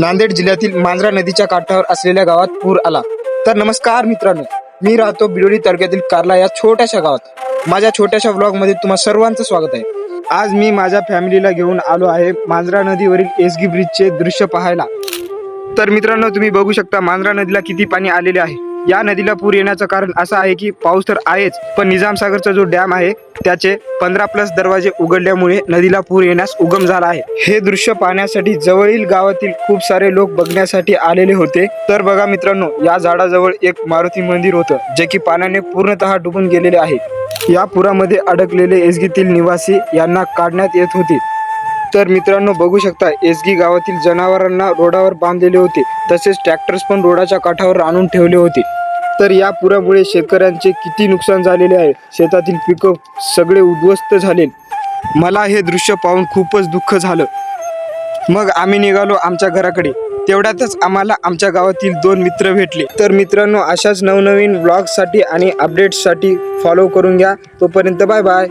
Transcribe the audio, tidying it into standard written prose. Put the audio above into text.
नांदेड जिल्ह्यातील मांजरा नदीच्या काठावर असलेल्या गावात पूर आला. तर नमस्कार मित्रांनो, मी राहतो बिलोली तालुक्यातील कारला या छोट्याशा गावात. माझ्या छोट्याशा व्लॉग मध्ये तुम्हा सर्वांचं स्वागत आहे. आज मी माझ्या फॅमिलीला घेऊन आलो आहे मांजरा नदीवरील एसगी ब्रिजचे दृश्य पाहायला. तर मित्रांनो, तुम्ही बघू शकता मांजरा नदीला किती पाणी आलेले आहे. या नदीला पूर येण्याचं कारण असं आहे की पाऊस तर आहेच, पण निजामसागरचा जो डॅम आहे त्याचे 15+ दरवाजे उघडल्यामुळे नदीला पूर येण्यास उगम झाला आहे. हे दृश्य पाहण्यासाठी जवळील गावातील खूप सारे लोक बघण्यासाठी आलेले होते. तर बघा मित्रांनो, या झाडाजवळ एक मारुती मंदिर होतं, जे की पाण्याने पूर्णतः डुबून गेलेले आहे. या पुरामध्ये अडकलेले एसगीतील निवासी यांना काढण्यात येत होते. तर मित्रांनो, बघू शकता एसगी गावातील जनावरांना रोडावर बांधलेले होते, तसेच ट्रॅक्टर्स पण रोडाच्या काठावर आणून ठेवले होते. तर या पुरामुळे शेतकऱ्यांचे किती नुकसान झालेले आहे. शेतातील पिकं सगळे उद्ध्वस्त झाले. मला हे दृश्य पाहून खूपच दुःख झालं. मग आम्ही निघालो आमच्या घराकडे. तेवढ्यातच आम्हाला आमच्या गावातील 2 मित्र भेटले. तर मित्रांनो, अशाच नवनवीन व्लॉग्ससाठी आणि अपडेट्ससाठी फॉलो करून घ्या. तोपर्यंत बाय बाय.